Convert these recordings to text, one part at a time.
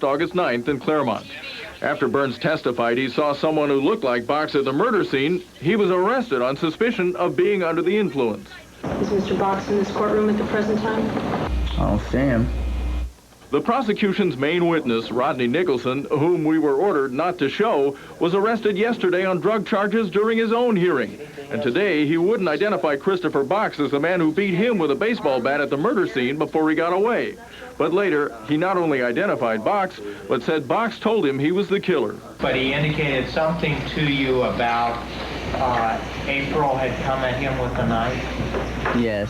last August 9th in Claremont. After Burns testified he saw someone who looked like Box at the murder scene, he was arrested on suspicion of being under the influence. Is Mr. Box in this courtroom at the present time? I don't see him. The prosecution's main witness, Rodney Nicholson, whom we were ordered not to show, was arrested yesterday on drug charges during his own hearing. And today, he wouldn't identify Christopher Box as the man who beat him with a baseball bat at the murder scene before he got away. But later, he not only identified Box, but said Box told him he was the killer. But he indicated something to you about April had come at him with a knife? Yes.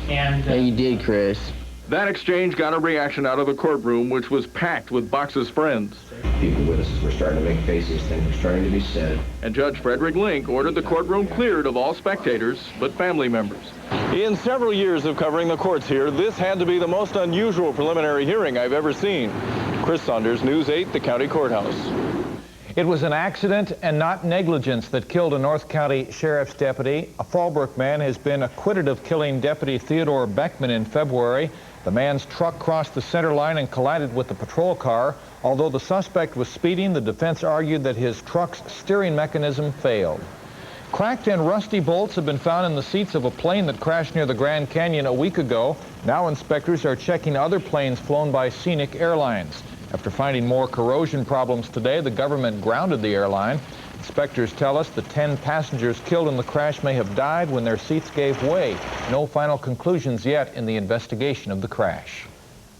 And Yeah, you did, Chris. That exchange got a reaction out of the courtroom, which was packed with Box's friends. People with us were starting to make faces, things were starting to be said. And Judge Frederick Link ordered the courtroom cleared of all spectators but family members. In several years of covering the courts here, this had to be the most unusual preliminary hearing I've ever seen. Chris Saunders, News 8, the county courthouse. It was an accident and not negligence that killed a North County Sheriff's deputy. A Fallbrook man has been acquitted of killing Deputy Theodore Beckman in February. The man's truck crossed the center line and collided with the patrol car. Although the suspect was speeding, the defense argued that his truck's steering mechanism failed. Cracked and rusty bolts have been found in the seats of a plane that crashed near the Grand Canyon a week ago. Now inspectors are checking other planes flown by Scenic Airlines. After finding more corrosion problems today, the government grounded the airline. Inspectors tell us the 10 passengers killed in the crash may have died when their seats gave way. No final conclusions yet in the investigation of the crash.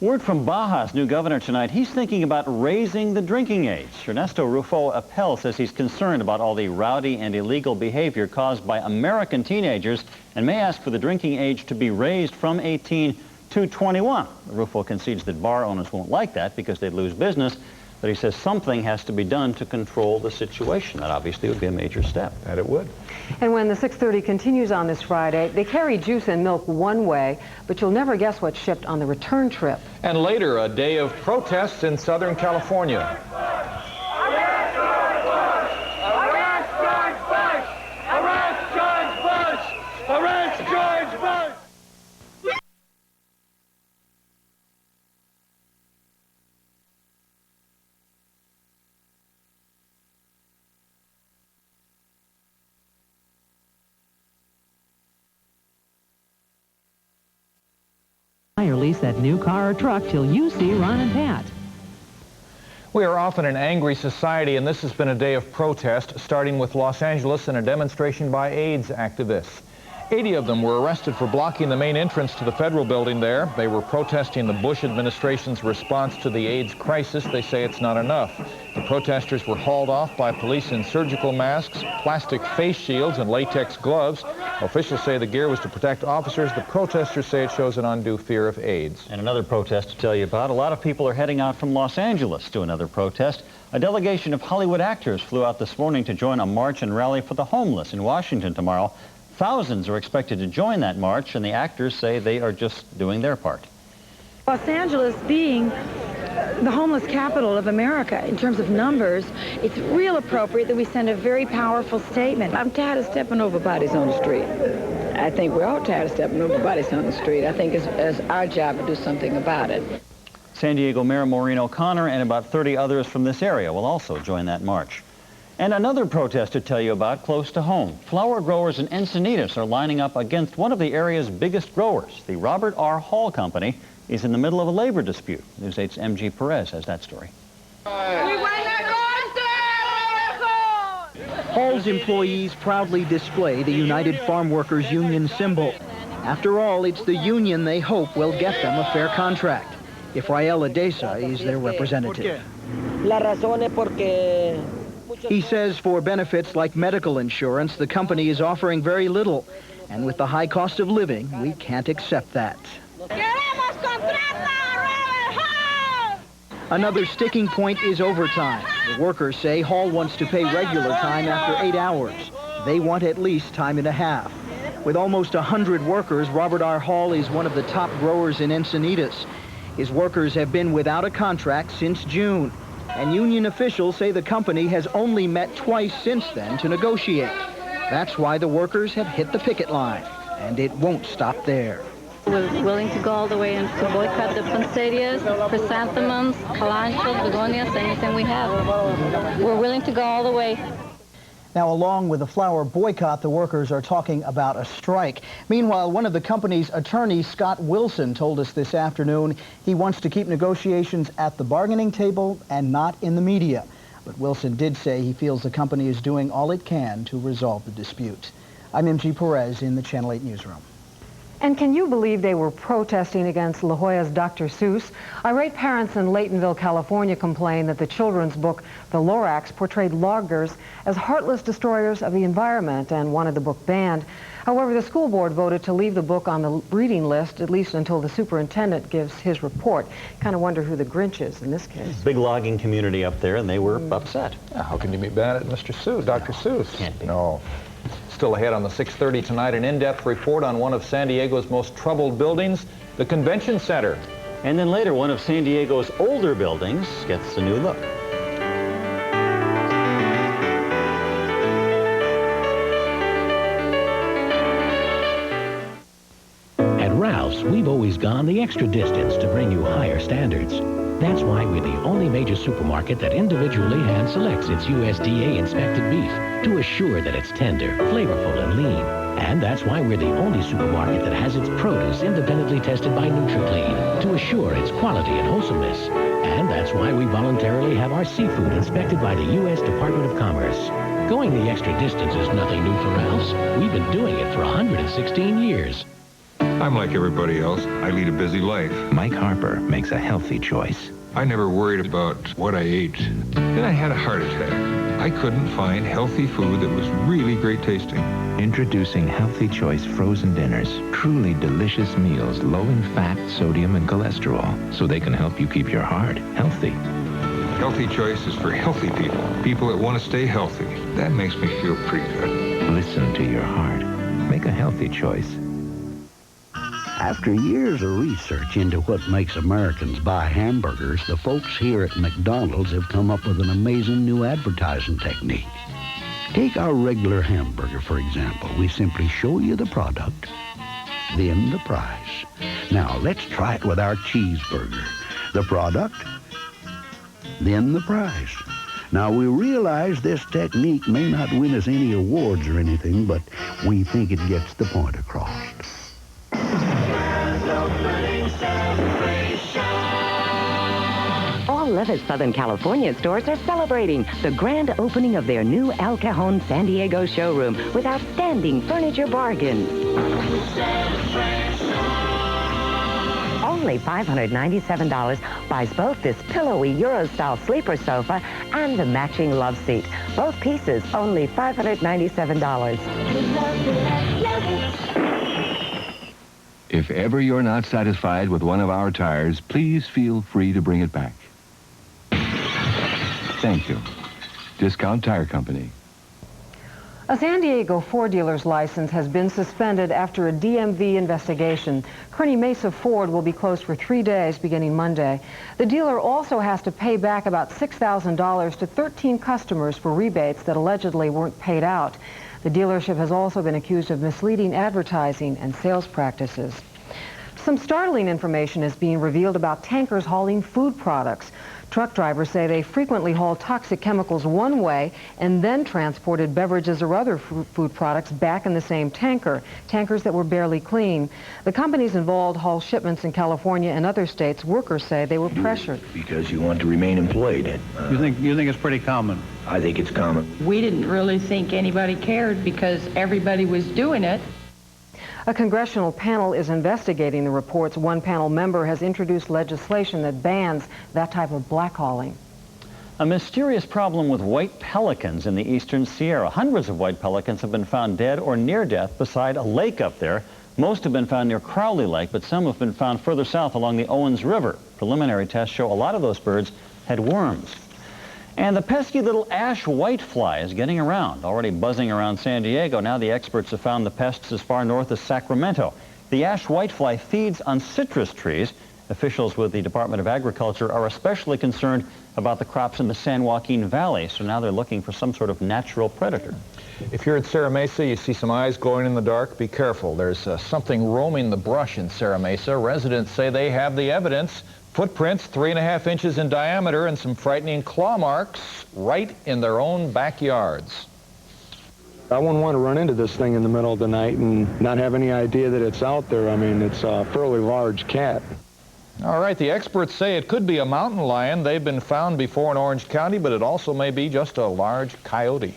Word from Baja's new governor tonight. He's thinking about raising the drinking age. Ernesto Rufo Appel says he's concerned about all the rowdy and illegal behavior caused by American teenagers and may ask for the drinking age to be raised from 18 to 21. Rufo concedes that bar owners won't like that because they'd lose business, but he says something has to be done to control the situation. That obviously would be a major step. That it would. And when the 6:30 continues on this Friday, they carry juice and milk one way, but you'll never guess what's shipped on the return trip. And later, a day of protests in Southern California. Or lease that new car or truck till you see Ron and Pat. We are often an angry society, and this has been a day of protest, starting with Los Angeles and a demonstration by AIDS activists. 80 of them were arrested for blocking the main entrance to the federal building there. They were protesting the Bush administration's response to the AIDS crisis. They say it's not enough. The protesters were hauled off by police in surgical masks, plastic face shields, and latex gloves. Officials say the gear was to protect officers. The protesters say it shows an undue fear of AIDS. And another protest to tell you about. A lot of people are heading out from Los Angeles to another protest. A delegation of Hollywood actors flew out this morning to join a march and rally for the homeless in Washington tomorrow. Thousands are expected to join that march, and the actors say they are just doing their part. Los Angeles being the homeless capital of America in terms of numbers, it's real appropriate that we send a very powerful statement. I'm tired of stepping over bodies on the street. I think we're all tired of stepping over bodies on the street. I think it's our job to do something about it. San Diego Mayor Maureen O'Connor and about 30 others from this area will also join that march. And another protest to tell you about close to home. Flower growers in Encinitas are lining up against one of the area's biggest growers. The Robert R. Hall Company is in the middle of a labor dispute. News 8's M.G. Perez has that story. Hall's employees proudly display the United Farm Workers Union symbol. After all, it's the union they hope will get them a fair contract. Ifrael Adesa is their representative. He says for benefits like medical insurance, the company is offering very little. And with the high cost of living, we can't accept that. Another sticking point is overtime. The workers say Hall wants to pay regular time after 8 hours. They want at least time and a half. With almost 100 workers, Robert R. Hall is one of the top growers in Encinitas. His workers have been without a contract since June. And union officials say the company has only met twice since then to negotiate. That's why the workers have hit the picket line. And it won't stop there. We're willing to go all the way and to boycott the poinsettias, chrysanthemums, calendula, begonias, anything we have. We're willing to go all the way. Now, along with the flower boycott, the workers are talking about a strike. Meanwhile, one of the company's attorneys, Scott Wilson, told us this afternoon he wants to keep negotiations at the bargaining table and not in the media. But Wilson did say he feels the company is doing all it can to resolve the dispute. I'm M.G. Perez in the Channel 8 newsroom. And can you believe they were protesting against La Jolla's Dr. Seuss? Irate parents in Laytonville, California complained that the children's book, The Lorax, portrayed loggers as heartless destroyers of the environment and wanted the book banned. However, the school board voted to leave the book on the reading list, at least until the superintendent gives his report. Kind of wonder who the Grinch is in this case. Big logging community up there, and they were upset. How can you be mad at Mr. Seuss, Dr. Seuss? Can't be. No. Still ahead on the 6:30 tonight, an in-depth report on one of San Diego's most troubled buildings, the Convention Center. And then later, one of San Diego's older buildings gets a new look. At Ralph's, we've always gone the extra distance to bring you higher standards. That's why we're the only major supermarket that individually hand selects its USDA-inspected beef to assure that it's tender, flavorful, and lean. And that's why we're the only supermarket that has its produce independently tested by NutriClean to assure its quality and wholesomeness. And that's why we voluntarily have our seafood inspected by the U.S. Department of Commerce. Going the extra distance is nothing new for Ralph's. We've been doing it for 116 years. I'm like everybody else. I lead a busy life. Mike Harper makes a healthy choice. I never worried about what I ate. Then I had a heart attack. I couldn't find healthy food that was really great tasting. Introducing Healthy Choice Frozen Dinners. Truly delicious meals low in fat, sodium, and cholesterol, so they can help you keep your heart healthy. Healthy Choice is for healthy people. People that want to stay healthy. That makes me feel pretty good. Listen to your heart. Make a healthy choice. After years of research into what makes Americans buy hamburgers, the folks here at McDonald's have come up with an amazing new advertising technique. Take our regular hamburger, for example. We simply show you the product, then the price. Now, let's try it with our cheeseburger. The product, then the price. Now, we realize this technique may not win us any awards or anything, but we think it gets the point across. All Levitt Southern California stores are celebrating the grand opening of their new El Cajon San Diego showroom with outstanding furniture bargains. Only $597 buys both this pillowy Euro-style sleeper sofa and the matching love seat. Both pieces only $597. If ever you're not satisfied with one of our tires, please feel free to bring it back. Thank you. Discount Tire Company. A San Diego Ford dealer's license has been suspended after a DMV investigation. Kearny Mesa Ford will be closed for 3 days beginning Monday. The dealer also has to pay back about $6,000 to 13 customers for rebates that allegedly weren't paid out. The dealership has also been accused of misleading advertising and sales practices. Some startling information is being revealed about tankers hauling food products. Truck drivers say they frequently haul toxic chemicals one way and then transported beverages or other food products back in the same tankers that were barely clean. The companies involved haul shipments in California and other states. Workers say they were pressured. Because you want to remain employed. You think it's pretty common? I think it's common. We didn't really think anybody cared because everybody was doing it. A congressional panel is investigating the reports. One panel member has introduced legislation that bans that type of blackhauling. A mysterious problem with white pelicans in the eastern Sierra. Hundreds of white pelicans have been found dead or near death beside a lake up there. Most have been found near Crowley Lake, but some have been found further south along the Owens River. Preliminary tests show a lot of those birds had worms. And the pesky little ash whitefly is getting around, already buzzing around San Diego. Now the experts have found the pests as far north as Sacramento. The ash whitefly feeds on citrus trees. Officials with the Department of Agriculture are especially concerned about the crops in the San Joaquin Valley, so now they're looking for some sort of natural predator. If you're at Serra Mesa, you see some eyes glowing in the dark, be careful. There's something roaming the brush in Serra Mesa. Residents say they have the evidence. Footprints 3.5 inches in diameter and some frightening claw marks right in their own backyards. I wouldn't want to run into this thing in the middle of the night and not have any idea that it's out there. I mean, it's a fairly large cat. All right, the experts say it could be a mountain lion. They've been found before in Orange County, but it also may be just a large coyote.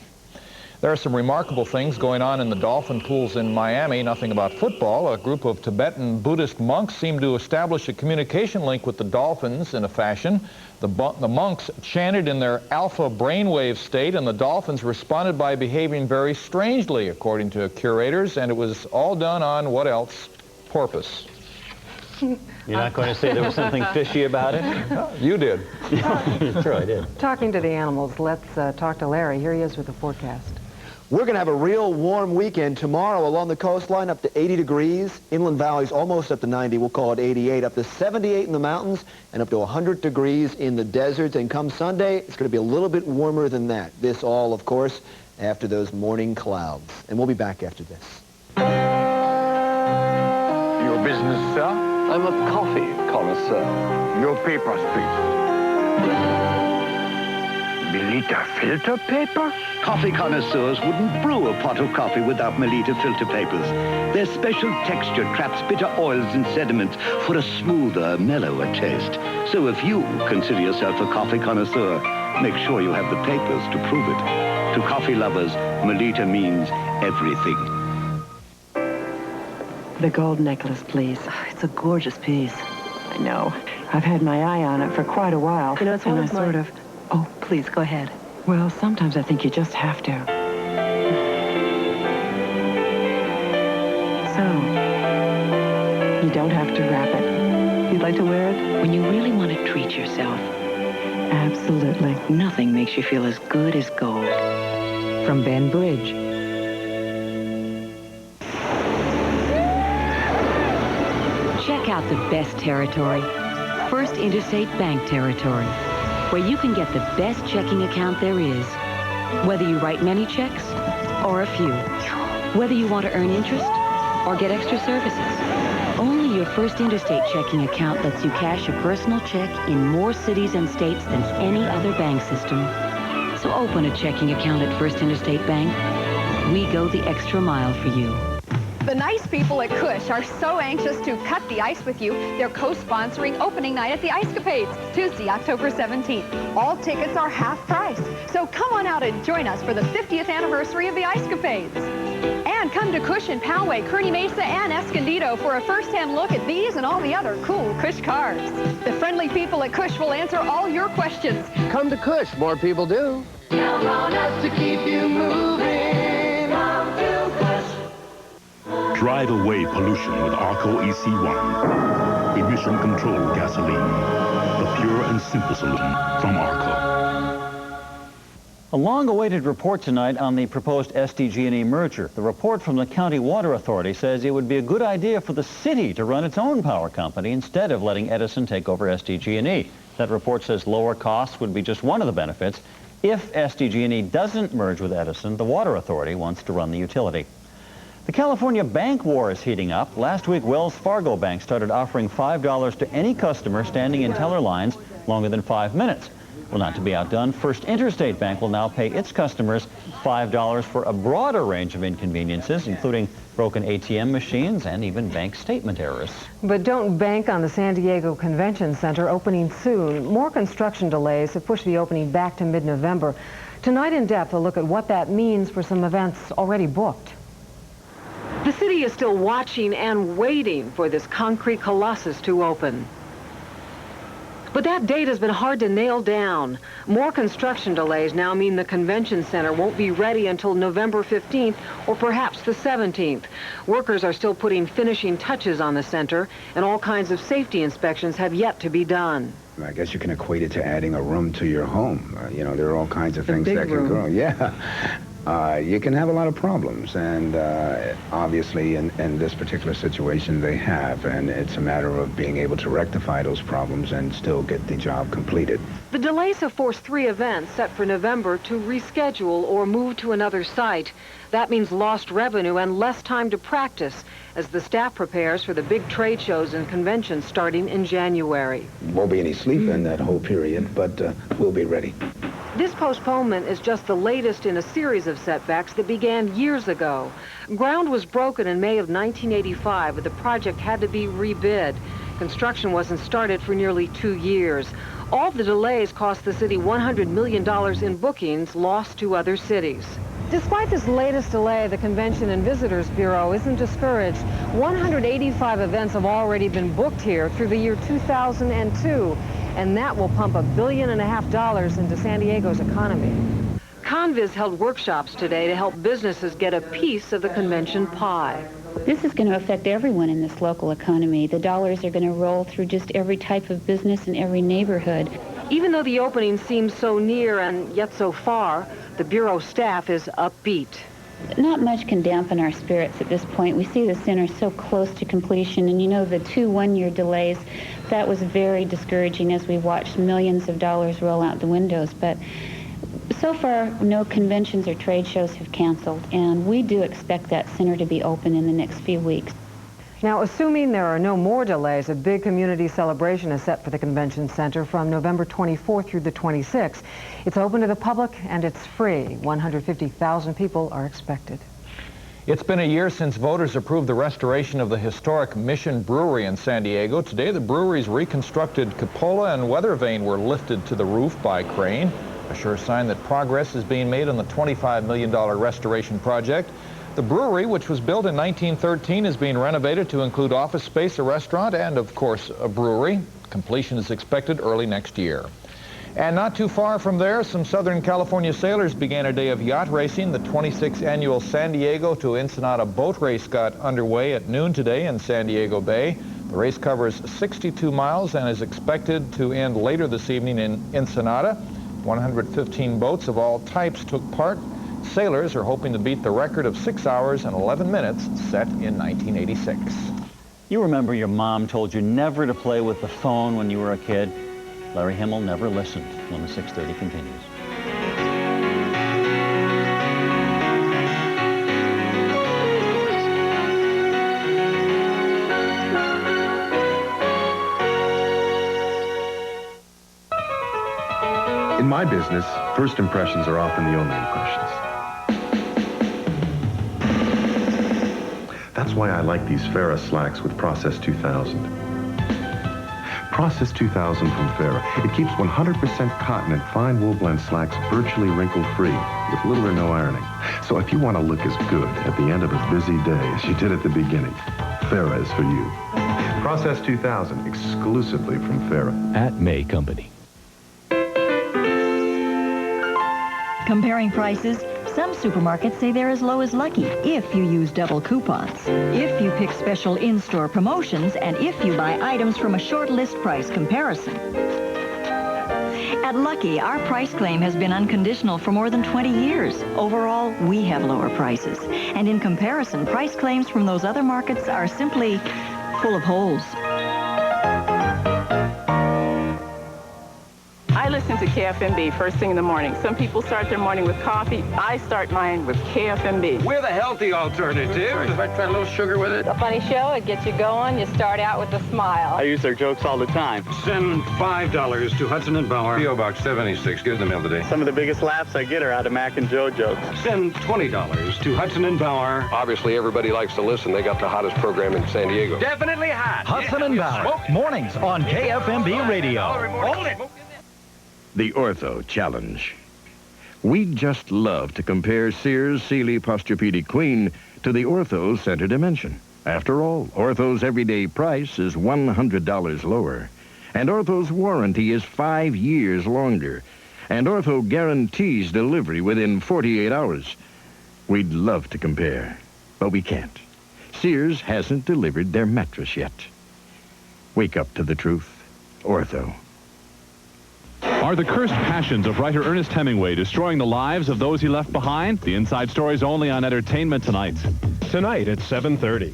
There are some remarkable things going on in the dolphin pools in Miami. Nothing about football. A group of Tibetan Buddhist monks seem to establish a communication link with the dolphins in a fashion. The monks chanted in their alpha brainwave state, and the dolphins responded by behaving very strangely, according to curators, and it was all done on, what else? Porpoise. You're not going to say there was something fishy about it? You did. Sure, I did. Talking to the animals, let's talk to Larry. Here he is with the forecast. We're going to have a real warm weekend tomorrow along the coastline, up to 80 degrees. Inland valleys almost up to 90. We'll call it 88. Up to 78 in the mountains and up to 100 degrees in the deserts. And come Sunday, it's going to be a little bit warmer than that. This all, of course, after those morning clouds. And we'll be back after this. Your business, sir? I'm a coffee connoisseur. Your papers, please. Melita filter paper? Coffee connoisseurs wouldn't brew a pot of coffee without Melita filter papers. Their special texture traps bitter oils and sediments for a smoother, mellower taste. So if you consider yourself a coffee connoisseur, make sure you have the papers to prove it. To coffee lovers, Melita means everything. The gold necklace, please. It's a gorgeous piece. I know. I've had my eye on it for quite a while. You know, it's one of my... Oh, please, go ahead. Well, sometimes I think you just have to. So, you don't have to wrap it. You'd like to wear it? When you really want to treat yourself. Absolutely. Nothing makes you feel as good as gold. From Ben Bridge. Check out the best territory. First Interstate Bank territory, where you can get the best checking account there is. Whether you write many checks or a few. Whether you want to earn interest or get extra services. Only your First Interstate checking account lets you cash a personal check in more cities and states than any other bank system. So open a checking account at First Interstate Bank. We go the extra mile for you. The nice people at Cush are so anxious to cut the ice with you, they're co-sponsoring opening night at the Icecapades, Tuesday, October 17th. All tickets are half price, so come on out and join us for the 50th anniversary of the Icecapades. And come to Cush in Poway, Kearny Mesa, and Escondido for a first-hand look at these and all the other cool Cush cars. The friendly people at Cush will answer all your questions. Come to Cush, more people do. Count on us to keep you moving. Come to Cush. Drive away pollution with Arco EC1. Emission control gasoline. The pure and simple solution from Arco. A long-awaited report tonight on the proposed SDG&E merger. The report from the County Water Authority says it would be a good idea for the city to run its own power company instead of letting Edison take over SDG&E. That report says lower costs would be just one of the benefits. If SDG&E doesn't merge with Edison, the Water Authority wants to run the utility. The California bank war is heating up. Last week, Wells Fargo Bank started offering $5 to any customer standing in teller lines longer than 5 minutes. Well, not to be outdone, First Interstate Bank will now pay its customers $5 for a broader range of inconveniences, including broken ATM machines and even bank statement errors. But don't bank on the San Diego Convention Center opening soon. More construction delays have pushed the opening back to mid-November. Tonight in depth, a look at what that means for some events already booked. The city is still watching and waiting for this concrete colossus to open. But that date has been hard to nail down. More construction delays now mean the convention center won't be ready until November 15th or perhaps the 17th. Workers are still putting finishing touches on the center, and all kinds of safety inspections have yet to be done. I guess you can equate it to adding a room to your home. You know, there are all kinds of things that can go. Yeah. you can have a lot of problems, and obviously in this particular situation they have, and it's a matter of being able to rectify those problems and still get the job completed. The delays have forced 3 events set for November to reschedule or move to another site. That means lost revenue and less time to practice as the staff prepares for the big trade shows and conventions starting in January. Won't be any sleep in that whole period, but we'll be ready. This postponement is just the latest in a series of setbacks that began years ago. Ground was broken in May of 1985, but the project had to be rebid. Construction wasn't started for nearly 2 years. All the delays cost the city $100 million in bookings lost to other cities. Despite this latest delay, the Convention and Visitors Bureau isn't discouraged. 185 events have already been booked here through the year 2002, and that will pump $1.5 billion into San Diego's economy. Conviz held workshops today to help businesses get a piece of the convention pie. This is going to affect everyone in this local economy. The dollars are going to roll through just every type of business in every neighborhood. Even though the opening seems so near and yet so far, the Bureau staff is upbeat. Not much can dampen our spirits at this point. We see the center so close to completion, and you know, the 2 one-year delays, that was very discouraging as we watched millions of dollars roll out the windows. But so far, no conventions or trade shows have canceled, and we do expect that center to be open in the next few weeks. Now, assuming there are no more delays, a big community celebration is set for the convention center from November 24th through the 26th. It's open to the public and it's free. 150,000 people are expected. It's been a year since voters approved the restoration of the historic Mission Brewery in San Diego. Today, the brewery's reconstructed cupola and weather vane were lifted to the roof by crane, a sure sign that progress is being made on the $25 million restoration project. The brewery, which was built in 1913, is being renovated to include office space, a restaurant, and, of course, a brewery. Completion is expected early next year. And not too far from there, some Southern California sailors began a day of yacht racing. The 26th annual San Diego to Ensenada boat race got underway at noon today in San Diego Bay. The race covers 62 miles and is expected to end later this evening in Ensenada. 115 boats of all types took part. Sailors are hoping to beat the record of 6 hours and 11 minutes set in 1986. You remember your mom told you never to play with the phone when you were a kid? Larry Himmel never listened when the 6:30 continues. In my business, first impressions are often the only impressions. That's why I like these Farrah slacks with Process 2000. Process 2000 from Farrah. It keeps 100% cotton and fine wool blend slacks virtually wrinkle-free with little or no ironing. So if you want to look as good at the end of a busy day as you did at the beginning, Farrah is for you. Process 2000, exclusively from Farrah. At May Company. Comparing prices, some supermarkets say they're as low as Lucky if you use double coupons, if you pick special in-store promotions, and if you buy items from a short list price comparison. At Lucky, our price claim has been unconditional for more than 20 years. Overall, we have lower prices. And in comparison, price claims from those other markets are simply full of holes. I listen to KFMB first thing in the morning. Some people start their morning with coffee. I start mine with KFMB. We're the healthy alternative. If I try a little sugar with it. A funny show. It gets you going. You start out with a smile. I use their jokes all the time. Send $5 to Hudson and Bauer. P.O. Box 76. Get in the mail today. Some of the biggest laughs I get are out of Mac and Joe jokes. Send $20 to Hudson and Bauer. Obviously, everybody likes to listen. They got the hottest program in San Diego. Definitely hot. Hudson and Bauer. Mornings on KFMB Radio. Hold it. The Ortho Challenge. We'd just love to compare Sears Sealy Posturepedic Queen to the Ortho Center Dimension. After all, Ortho's everyday price is $100 lower. And Ortho's warranty is 5 years longer. And Ortho guarantees delivery within 48 hours. We'd love to compare, but we can't. Sears hasn't delivered their mattress yet. Wake up to the truth. Ortho. Are the cursed passions of writer Ernest Hemingway destroying the lives of those he left behind? The Inside Story's only on Entertainment Tonight. Tonight at 7:30.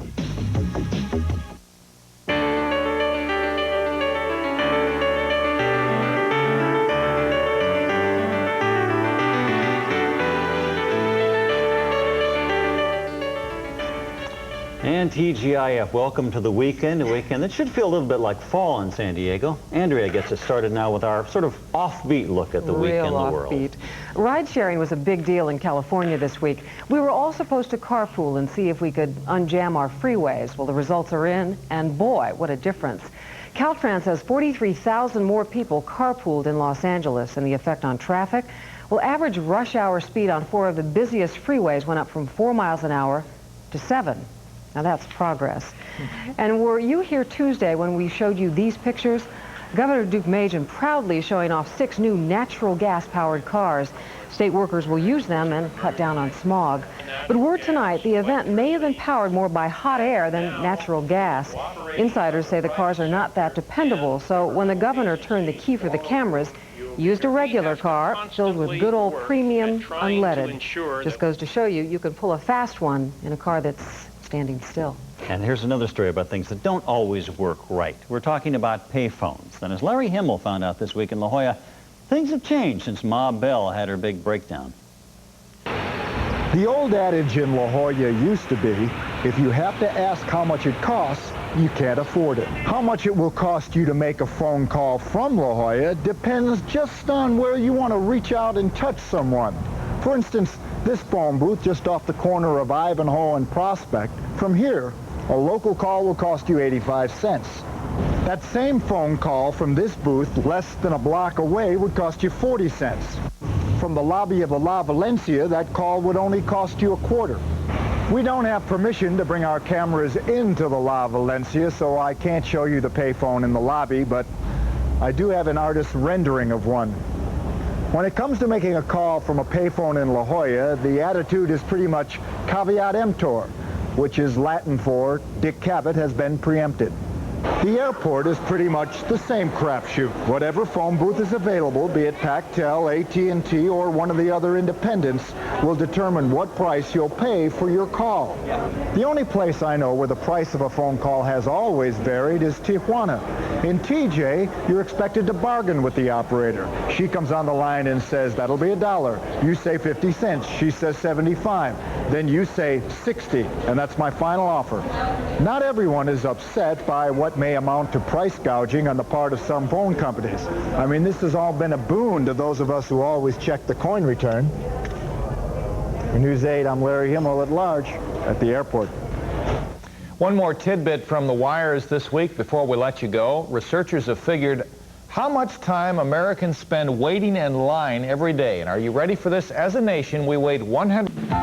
And TGIF, welcome to the weekend, a weekend that should feel a little bit like fall in San Diego. Andrea gets us started now with our sort of offbeat look at the week in the world. Real offbeat. Ride-sharing was a big deal in California this week. We were all supposed to carpool and see if we could unjam our freeways. Well, the results are in, and boy, what a difference. Caltrans says 43,000 more people carpooled in Los Angeles, and the effect on traffic? Well, average rush hour speed on 4 of the busiest freeways went up from 4 miles an hour to 7. Now that's progress. And were you here Tuesday when we showed you these pictures? Governor Duke Majan proudly showing off 6 new natural gas-powered cars. State workers will use them and cut down on smog. But word tonight, the event may have been powered more by hot air than natural gas. Insiders say the cars are not that dependable, so when the governor turned the key for the cameras, he used a regular car filled with good old premium unleaded. Just goes to show you, you can pull a fast one in a car that's standing still. And here's another story about things that don't always work right. We're talking about payphones. And as Larry Himmel found out this week in La Jolla, things have changed since Ma Bell had her big breakdown. The old adage in La Jolla used to be, if you have to ask how much it costs, you can't afford it. How much it will cost you to make a phone call from La Jolla depends just on where you want to reach out and touch someone. For instance, this phone booth just off the corner of Ivanhoe and Prospect, from here, a local call will cost you 85 cents. That same phone call from this booth less than a block away would cost you 40 cents. From the lobby of the La Valencia, that call would only cost you a quarter. We don't have permission to bring our cameras into the La Valencia, so I can't show you the payphone in the lobby, but I do have an artist's rendering of one. When it comes to making a call from a payphone in La Jolla, the attitude is pretty much caveat emptor, which is Latin for Dick Cavett has been preempted. The airport is pretty much the same crapshoot. Whatever phone booth is available, be it Pactel, AT&T, or one of the other independents, will determine what price you'll pay for your call. The only place I know where the price of a phone call has always varied is Tijuana. In TJ, you're expected to bargain with the operator. She comes on the line and says, that'll be $1. You say 50 cents. She says 75. Then you say 60, and that's my final offer. Not everyone is upset by what may amount to price gouging on the part of some phone companies. I mean, this has all been a boon to those of us who always check the coin return. For News 8, I'm Larry Himmel at large at the airport. One more tidbit from the wires this week before we let you go. Researchers have figured how much time Americans spend waiting in line every day. And are you ready for this? As a nation, we wait 100